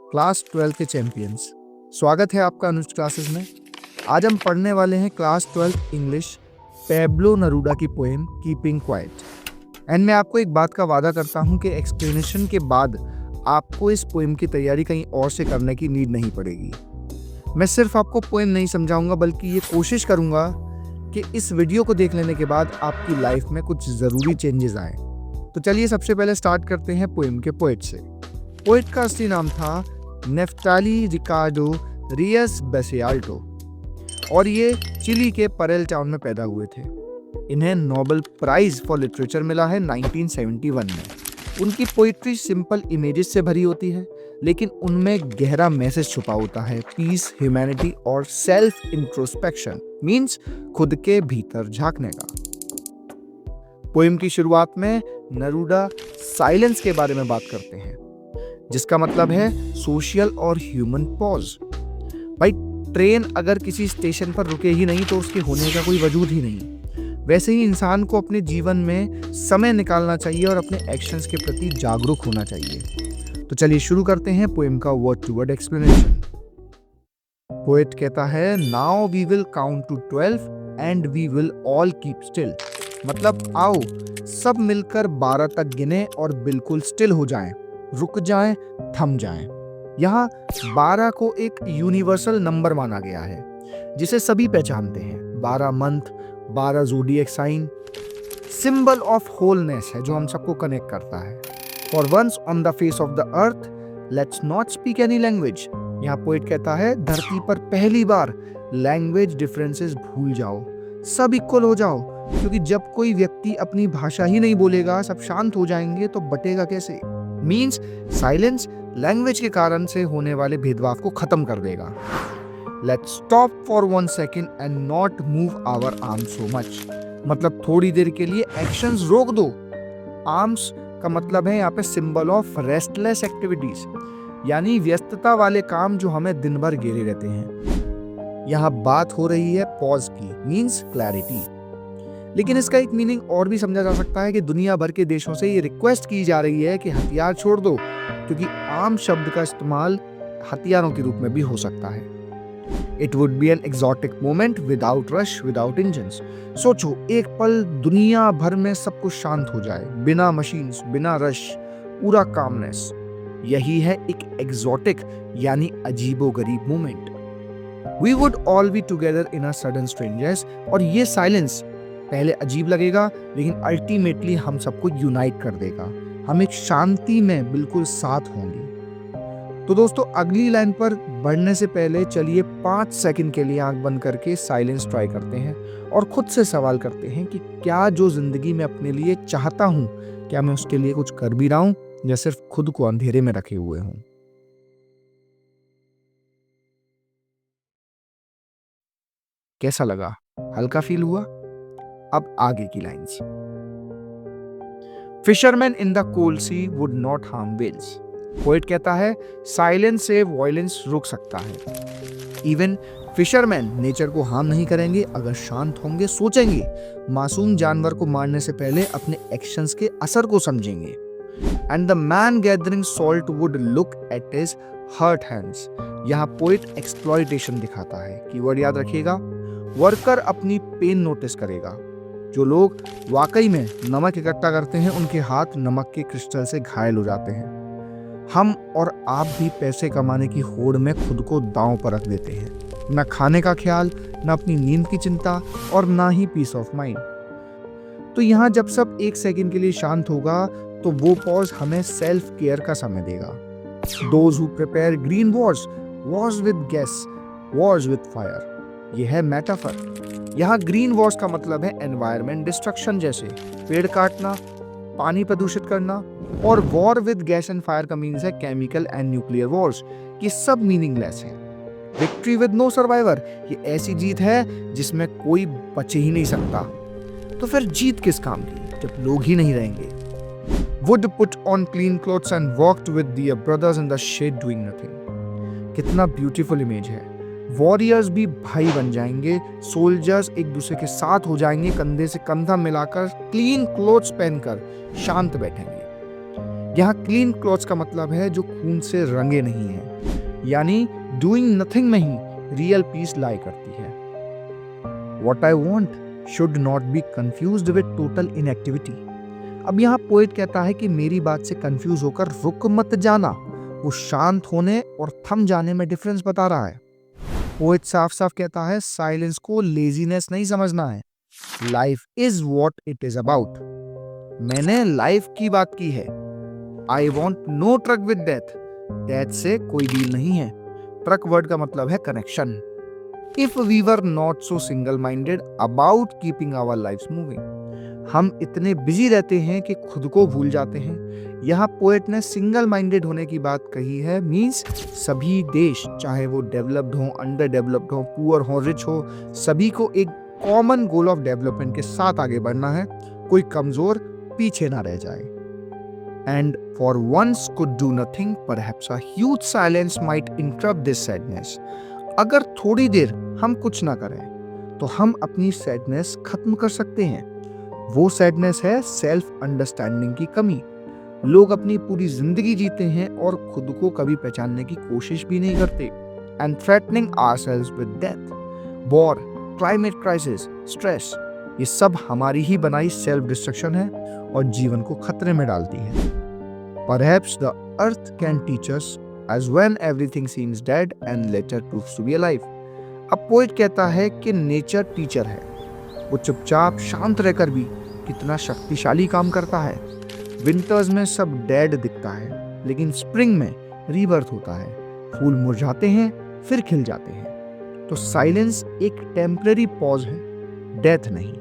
Class 12 के champions, स्वागत है आपका अनुज क्लासेस में। आज हम पढ़ने वाले हैं क्लास 12 इंग्लिश पैब्लो नरूडा की पोएम कीपिंग क्वाइट। एंड मैं आपको एक बात का वादा करता हूं कि एक्सप्लेनेशन के बाद आपको इस पोएम की तैयारी कहीं और से करने की नीड नहीं पड़ेगी। मैं सिर्फ आपको पोएम नहीं समझाऊंगा, बल्कि ये कोशिश करूंगा कि इस वीडियो को देख लेने के बाद आपकी लाइफ में कुछ ज़रूरी चेंजेस आए। तो चलिए सबसे पहले स्टार्ट करते हैं पोएम के पोएट से। पोएट का असली नाम था नेफ्ताली रिकार्डो रियस बेसियाल्टो और ये चिली के परेल टाउन में पैदा हुए थे। इन्हें नोबेल प्राइज फॉर लिटरेचर मिला है 1971 में। उनकी पोइट्री सिंपल इमेजेस से भरी होती है, लेकिन उनमें गहरा मैसेज छुपा होता है, पीस, ह्यूमैनिटी और सेल्फ इंट्रोस्पेक्शन, मींस खुद के भीतर झांकने का। पोएम की शुरुआत में नरूडा साइलेंस के बारे में बात करते हैं, जिसका मतलब है सोशल और ह्यूमन पॉज। भाई, ट्रेन अगर किसी स्टेशन पर रुके ही नहीं तो उसके होने का कोई वजूद ही नहीं। वैसे ही इंसान को अपने जीवन में समय निकालना चाहिए और अपने एक्शंस के प्रति जागरूक होना चाहिए। तो चलिए शुरू करते हैं पोएम का word to word explanation. Poet कहता है, now we will count to 12 and we will all keep still. मतलब आओ सब मिलकर 12 तक गिने और बिल्कुल स्टिल हो जाएं, रुक जाएं, थम जाएं। यहाँ 12 को एक यूनिवर्सल नंबर माना गया है जिसे सभी पहचानते हैं। 12 month, 12 zodiac sign, symbol of wholeness है जो हम सबको कनेक्ट करता है। For once on the face of the earth let's not speak any language. यहाँ पोएट कहता है, धरती पर पहली बार लैंग्वेज डिफरेंसेस भूल जाओ, सब इक्वल हो जाओ, क्योंकि जब कोई व्यक्ति अपनी भाषा ही नहीं बोलेगा, सब शांत हो जाएंगे, तो बटेगा कैसे? मीन्स साइलेंस लैंग्वेज के कारण से होने वाले भेदभाव को खत्म कर देगा। Let's stop for 1 second and not move our arms so much. मतलब थोड़ी देर के लिए एक्शंस रोक दो। आर्म्स का मतलब है यहाँ पे सिंबल ऑफ रेस्टलेस एक्टिविटीज, यानी व्यस्तता वाले काम जो हमें दिन भर घेरे रहते हैं। यहाँ बात हो रही है पॉज की, मीन्स क्लैरिटी। लेकिन इसका एक मीनिंग और भी समझा जा सकता है कि दुनिया भर के देशों से ये रिक्वेस्ट की जा रही है कि हथियार छोड़ दो, क्योंकि आम शब्द का इस्तेमाल हथियारों के रूप में भी हो सकता है। It would be an exotic moment without rush, without engines. सोचो एक पल दुनिया भर में सब कुछ शांत हो जाए, बिना मशीन्स, बिना रश, पूरा कामनेस। यही है एक एक्सोटिक यानी अजीबोगरीब moment. We would all be together in a sudden strangers. और ये साइलेंस पहले अजीब लगेगा, लेकिन अल्टीमेटली हम सबको यूनाइट कर देगा। हम एक शांति में बिल्कुल साथ होंगे। तो दोस्तों, अगली लाइन पर बढ़ने से पहले चलिए 5 सेकंड के लिए आंख बंद करके साइलेंस ट्राई करते हैं और खुद से सवाल करते हैं कि क्या जो जिंदगी में अपने लिए चाहता हूं, क्या मैं उसके लिए कुछ कर भी रहा हूं या सिर्फ खुद को अंधेरे में रखे हुए हूं। कैसा लगा? हल्का फील हुआ? अब आगे की lines. Fisherman in the cold sea would not harm whales. Poet कहता है, साइलेंस से वॉयलेंस रुक सकता है। इवन फिशरमैन नेचर को हार्म नहीं करेंगे अगर शांत होंगे, सोचेंगे। मासूम जानवर को मारने से पहले अपने एक्शंस के असर को समझेंगे। And the man gathering salt would look at his hurt hands. यहाँ पोएट एक्सप्लॉइटेशन दिखाता है। कीवर्ड याद रखिएगा, वर्कर अपनी पेन नोटिस करेगा। जो लोग वाकई में नमक इकट्ठा करते हैं, उनके हाथ नमक के क्रिस्टल से घायल हो जाते हैं। हम और आप भी पैसे कमाने की होड़ में खुद को दांव पर रख देते हैं। न खाने का ख्याल, न अपनी नींद की चिंता और ना ही पीस ऑफ माइंड। तो यहाँ जब सब 1 सेकंड के लिए शांत होगा, तो वो पॉज हमें सेल्फ केयर का समय देगा। Those who prepare green Wars with gas, Wars with fire. यह है मेटाफर। यहाँ ग्रीन वॉर्स का मतलब है एनवायरमेंट डिस्ट्रक्शन, जैसे पेड़ काटना, पानी प्रदूषित करना। और war with gas and fire का मीन्स है केमिकल एंड न्यूक्लियर वॉर्स। ये सब मीनिंगलेस है। विक्ट्री विद नो सर्वाइवर, ये ऐसी जीत है जिसमें कोई बचे ही नहीं सकता। तो फिर जीत किस काम की जब लोग ही नहीं रहेंगे? Would put on clean clothes and walked with their brothers in the shade doing nothing. कितना ब्यूटीफुल इमेज है। वॉरियर्स भी भाई बन जाएंगे, सोल्जर्स एक दूसरे के साथ हो जाएंगे, कंधे से कंधा मिलाकर, क्लीन क्लोथ्स पहनकर शांत बैठेंगे। यहाँ क्लीन क्लॉथ्स का मतलब है जो खून से रंगे नहीं है, यानी डूइंग नथिंग में ही रियल पीस लाई करती है। What I want should not be confused with total inactivity. अब यहाँ पोएट कहता है कि मेरी बात से कंफ्यूज होकर रुक मत जाना। वो शांत होने और थम जाने में डिफरेंस बता रहा है। पोएट साफ साफ कहता है साइलेंस को लेजीनेस नहीं समझना है। Life is what it is about. मैंने लाइफ की बात की है। I want no truck with death. Death से कोई डील नहीं है। ट्रक वर्ड का मतलब है connection. If we were not so single minded about keeping our lives moving. हम इतने बिजी रहते हैं कि खुद को भूल जाते हैं। यहाँ पोएट ने सिंगल माइंडेड होने की बात कही है। मींस सभी देश, चाहे वो डेवलप्ड हो, अंडर डेवलप्ड हो, पुअर हो, रिच हो, सभी को एक कॉमन गोल ऑफ डेवलपमेंट के साथ आगे बढ़ना है। कोई कमजोर पीछे ना रह जाए। And for once could do nothing, perhaps a huge silence might interrupt this sadness. अगर थोड़ी देर हम कुछ ना करें तो हम अपनी सैडनेस खत्म कर सकते हैं। वो सैडनेस है सेल्फ अंडरस्टैंडिंग की कमी। लोग अपनी पूरी जिंदगी जीते हैं और खुद को कभी पहचानने की कोशिश भी नहीं करते। And threatening ourselves with death, war, climate crisis, stress, ये सब हमारी ही बनाई सेल्फ डिस्ट्रक्शन है और जीवन को खतरे में डालती है। Perhaps the earth can teach us as when everything seems dead and later proves to be alive. अब पोएट कहता है कि नेचर टीचर है। वो चुपचाप शांत रहकर भी कितना शक्तिशाली काम करता है। विंटर्स में सब डेड दिखता है, लेकिन स्प्रिंग में रीबर्थ होता है। फूल मुरझाते हैं फिर खिल जाते हैं। तो साइलेंस एक टेम्पररी पॉज है, डेथ नहीं।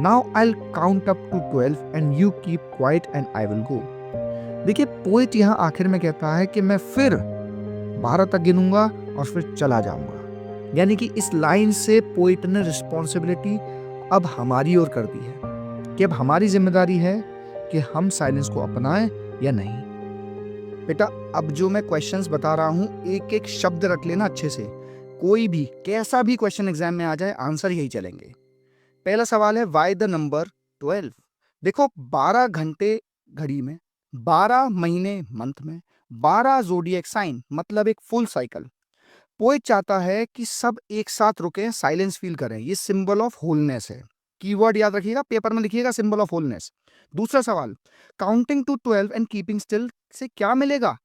Now I count up to 12 and you keep quiet and I will go. देखिए पोएट यहाँ आखिर में कहता है कि मैं फिर 12 तक गिनूंगा और फिर चला जाऊंगा। यानी कि इस लाइन से पोएट ने रिस्पॉन्सिबिलिटी अब हमारी ओर कर दी है कि अब हमारी जिम्मेदारी है कि हम साइलेंस को अपनाएं या नहीं। बेटा अब जो मैं क्वेश्चंस बता रहा हूं, एक एक शब्द रख लेना अच्छे से। कोई भी कैसा भी क्वेश्चन एग्जाम में आ जाए, आंसर यही चलेंगे। पहला सवाल है व्हाई द नंबर 12। देखो 12 घंटे घड़ी में, 12 महीने मंथ में, 12 ज़ोडिएक साइन, मतलब एक फुल साइकिल। पोएट चाहता है कि सब एक साथ रुके, साइलेंस फील करें। ये सिंबल ऑफ होलनेस है। कीवर्ड याद रखिएगा, पेपर में लिखिएगा सिंबल ऑफ होलनेस। दूसरा सवाल, counting to 12 and keeping still से क्या मिलेगा?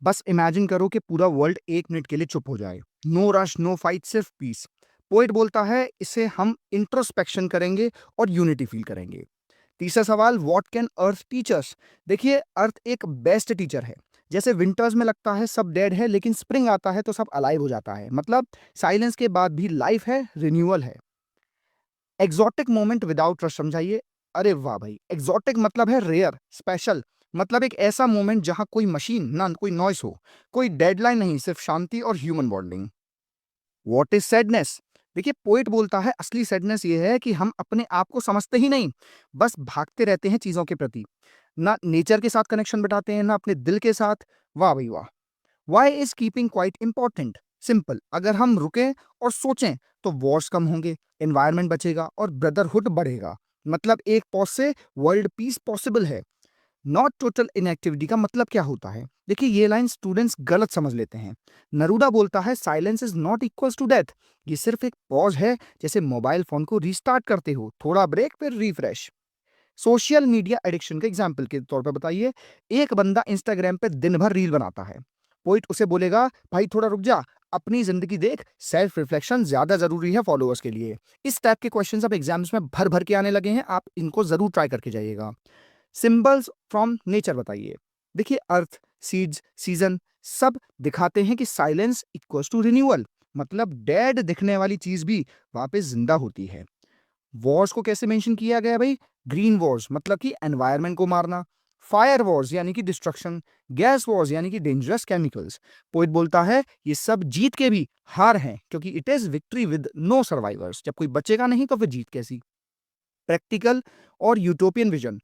बस इमेजिन करो कि पूरा वर्ल्ड 1 मिनट के लिए चुप हो जाए। नो रश, नो फाइट, सिर्फ पीस। पोएट बोलता है इसे हम इंट्रोस्पेक्शन करेंगे और यूनिटी फील करेंगे। तीसरा सवाल, what can earth teach us? देखिए अर्थ एक बेस्ट टीचर है। जैसे विंटर्स में लगता है सब डेड है, लेकिन स्प्रिंग आता है तो सब अलाइव हो जाता है। मतलब साइलेंस के बाद भी लाइफ है, रिन्यूअल है। एक्सोटिक मोमेंट विदाउट रश समझाइए। अरे वाह भाई, एक्सोटिक मतलब है रेयर, स्पेशल। मतलब एक ऐसा मोमेंट जहां कोई मशीन ना कोई नॉइस हो, कोई डेडलाइन नहीं, सिर्फ शांति और human bonding. What is sadness? देखिए पोएट बोलता है असली सैडनेस ये है कि हम अपने आप को समझते ही नहीं, बस भागते रहते हैं चीजों के प्रति। ना नेचर के साथ कनेक्शन बिठाते हैं, ना अपने दिल के साथ। वाह भाई वाह। Why is keeping quiet important? Simple, अगर हम रुकें और सोचें तो वॉर्स कम होंगे, एनवायरमेंट बचेगा और ब्रदरहुड बढ़ेगा। मतलब एक पॉज से वर्ल्ड पीस पॉसिबल है। नॉट टोटल इनएक्टिविटी का मतलब क्या होता है? देखिए ये लाइन स्टूडेंट्स गलत समझ लेते हैं। नरूडा बोलता है silence is not equals to death. ये सिर्फ एक पॉज है, जैसे मोबाइल फोन को रीस्टार्ट करते हो, थोड़ा ब्रेक फिर रिफ्रेश। सोशल मीडिया एडिक्शन के एग्जाम्पल के तौर पर बताइए, एक बंदा इंस्टाग्राम पे दिन भर रील बनाता है। पोइट उसे बोलेगा भाई थोड़ा रुक जा, अपनी जिंदगी देख, सेल्फ रिफ्लेक्शन ज्यादा जरूरी है फॉलोअर्स के लिए। इस टाइप के क्वेश्चंस अब एग्जाम्स में भर भर के आने लगे हैं, आप इनको जरूर ट्राई करके जाइएगा। सिंबल्स फ्रॉम नेचर बताइए। देखिए अर्थ, सीड्स, सीजन सब दिखाते हैं कि साइलेंस इक्वल्स टू रिन्यूअल। मतलब डेड दिखने वाली चीज भी वापस जिंदा होती है। वॉर्स को कैसे मेंशन किया गया भाई? ग्रीन वॉर्स मतलब कि एनवायरनमेंट को मारना, फायर वॉर्स यानी कि डिस्ट्रक्शन, गैस वॉर्स यानी कि डेंजरस केमिकल्स। पोइट बोलता है ये सब जीत के भी हार हैं, क्योंकि it is victory with no survivors. जब कोई बचेगा नहीं तो फिर जीत कैसी? प्रैक्टिकल और यूटोपियन विजन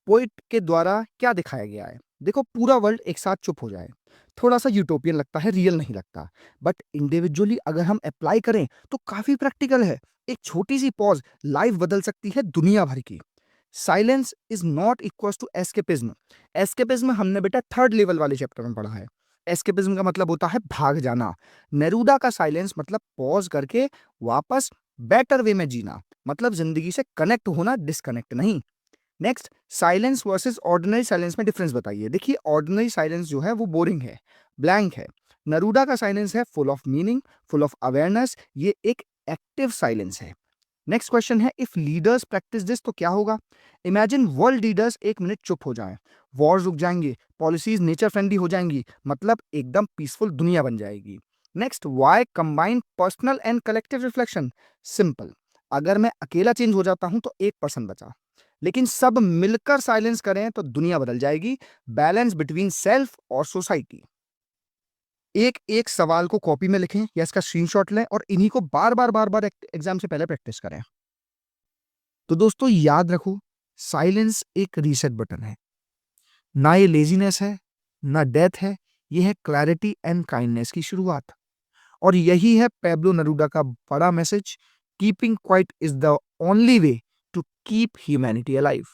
पोइट के द्वारा क्या दिखाया गया है? देखो पूरा वर्ल्ड एक साथ चुप हो जाए, थोड़ा सा यूटोपियन लगता है, रियल नहीं लगता। बट इंडिविजुअली अगर हम अप्लाई करें तो काफी प्रैक्टिकल है। एक छोटी सी पॉज लाइफ बदल सकती है दुनिया भर की। Silence is not equal to escapism. Escapism हमने बेटा थर्ड लेवल वाले चैप्टर में पढ़ा है। एस्केपिज्म का मतलब होता है भाग जाना। नेरूदा का साइलेंस मतलब पॉज करके वापस बेटर वे में जीना, मतलब जिंदगी से कनेक्ट होना, डिस्कनेक्ट नहीं। Next, silence versus ordinary silence में डिफरेंस बताइए। देखिए, ऑर्डिनरी साइलेंस जो है वो बोरिंग है, ब्लैंक है। नरूदा का साइलेंस है full of meaning, full of awareness, ये एक एक्टिव साइलेंस है। नेक्स्ट क्वेश्चन है, इफ लीडर्स प्रैक्टिस दिस तो क्या होगा? इमेजिन वर्ल्ड लीडर्स एक मिनट चुप हो जाएं, वॉर्स रुक जाएंगे, पॉलिसीज नेचर फ्रेंडली हो जाएंगी, मतलब एकदम पीसफुल दुनिया बन जाएगी। Next, why combine personal and collective reflection? Simple, अगर मैं अकेला चेंज हो जाता हूं तो 1% बचा, लेकिन सब मिलकर साइलेंस करें तो दुनिया बदल जाएगी। बैलेंस बिटवीन सेल्फ और सोसाइटी। एक एक सवाल को कॉपी में लिखें या इसका स्क्रीनशॉट लें और इन्हीं को बार बार एग्जाम से पहले प्रैक्टिस करें। तो दोस्तों याद रखो, साइलेंस एक रीसेट बटन है। ना ये लेजीनेस है, ना डेथ है, ये है क्लैरिटी एंड काइंडनेस की शुरुआत। और यही है पेब्लो नरूडा का बड़ा message, keeping quiet is the only way to keep humanity alive.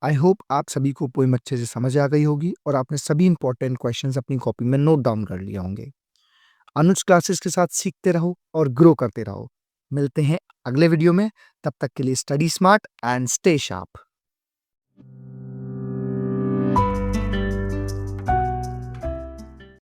I hope आप सभी को पोएम अच्छे से समझ आ गई होगी और आपने सभी इंपॉर्टेंट क्वेश्चंस अपनी कॉपी में नोट डाउन कर लिए होंगे। अनुज क्लासेस के साथ सीखते रहो और ग्रो करते रहो। मिलते हैं अगले वीडियो में, तब तक के लिए study smart and stay sharp.